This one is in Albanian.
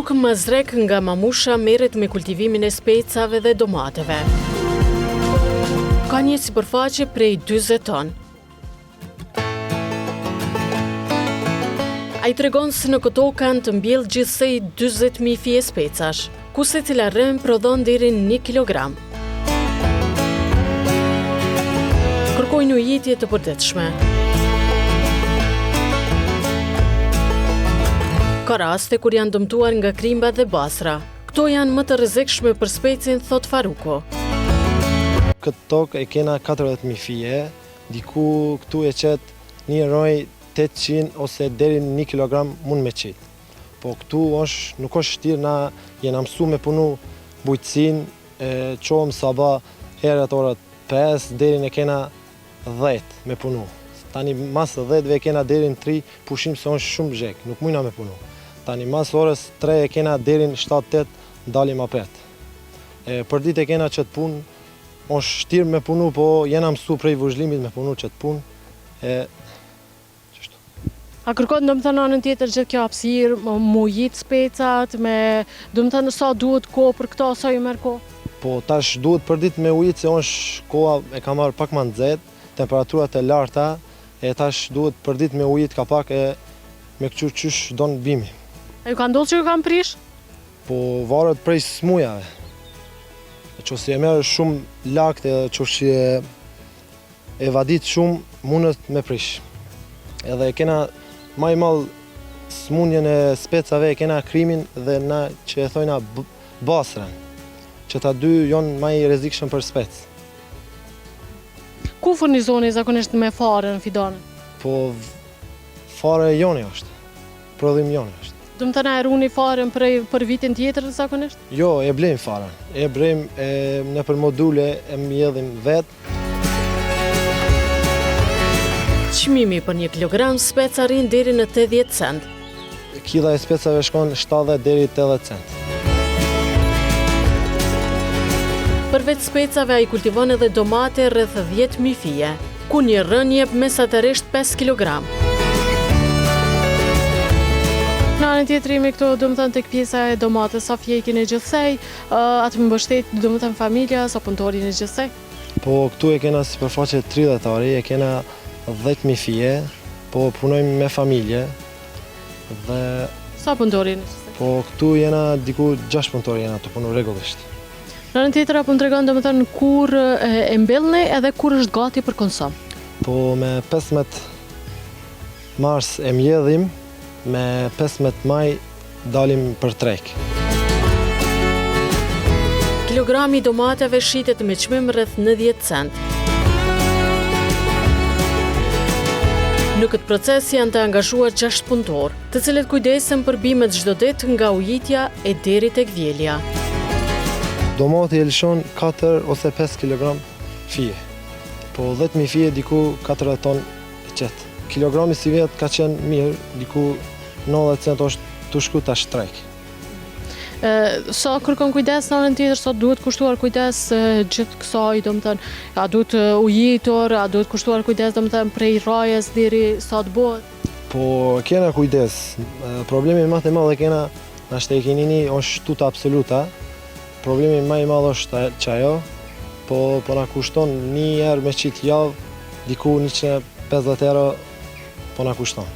Rrugë Mazrek nga Mamusha merret me kultivimin e specave dhe domateve. Ka një sipërfaqe prej 40 ton. Ai tregon se në këto kanë të mbjellë gjithsej 40.000 fije specash, ku secila rrem prodhon deri 1 kilogram. Kërkojnë ujitje të përditshme. Ka raste kur janë dëmtuar nga krimba dhe basra. Këto janë më të rrezikshme për specin, thot Faruko. Këtë tokë e kena 40.000 fije, diku këtu e qet një roj 800 ose deri 1 kilogram mund me qitë. Po këtu nuk është shtirë, na jena mësu me punu bujqësin, qohëm sabah herët orët 5, deri në kena 10 me punu. Tani mas 10-ve kena deri në 3, pushim se është shumë zhek, nuk mujna me punu. Tani mas orës 3 e kena deri në 7-8, dalim apet. Për dit e kena qëtë punë, është shtirë me punu, po jena mësu prej vëzhlimit me punu qëtë punë. A kërkon domethënë anën tjetër gjithë kjo hapësirë, mu ujit specat, domethënë sa duhet kohë për këto, sa ju merr kohë? Po tash duhet për ditë me ujit, se koha e ka marrë pak më nxehtë, temperaturat e larta, e tash duhet për ditë me ujit ka pak e me këqyr qysh don bimi. A ju ka ndodhur që ju kanë prish? Po varet prej smujave. Nëse e merr shumë lakt e nëse e vadit shumë, mundet me prish. Edhe kena maj malë smundjen e specave, kena krimin dhe na që e thojna basren, që ta dy jonë maj rrezikshëm për spec. Ku furnizoni zakonisht me fare në fidanën? Po fare joni është, prodhim joni është. Domethënë e runi faren për vitin tjetër zakonisht? Jo, e blejmë faren, e blejmë nëpër module, e mjedhim vetë. Çmimi për 1 kilogram speca arrin deri në 80 cent. Kila e specave shkon 70 deri 80 cent. Përveç specave ai kultivon edhe domate rreth 10.000 fije, ku një rën jep mesatarisht 5 kilogram. Në anën tjetër jemi këtu domethënë tek pjesa e domates, sa fije keni gjithsej, atë mbështet domethënë familja sa punëtori në gjithsej? Po këtu e kena sipërfaqe 30 ari, e kena 10.000 fije, po punojmë me familje dhe... Sa punëtori në gjithsej? Po këtu jena diku 6 punëtori jena të punu rregullisht. Në anën tjetër apo më tregon domethënë kur e mbellni edhe kur është gati për konsum? Po me 15 mars e mbjellim, me 15 maj dalim për trek. Kilogrami domateve shitet me çmim rreth 90 cent. Në këtë proces janë të angazhuar 6 punëtor, të cilët kujdesen për bimet çdo ditë nga ujitja e deri tek vjelja. Domati e lëshon 4 ose 5 kg fije. Po 10.000 fije diku 4 ton e qetë. Kilogrami si vjet ka qenë mirë, diku 90 cent është të shku tash trek. Sa kërkon kujdes në anën tjetër, sa duhet kushtuar kujdes gjithë kësaj, domethënë, a duhet ujitur, a duhet kushtuar kujdes domethënë prej rrajes deri sa të bëhet? Po kena kujdes. Problemi më i madh e kena na shtekinini është tuta absoluta. Problemi më i madh është që ajo, po na kushton një herë me qit javë, diku 150 euro po na kushton.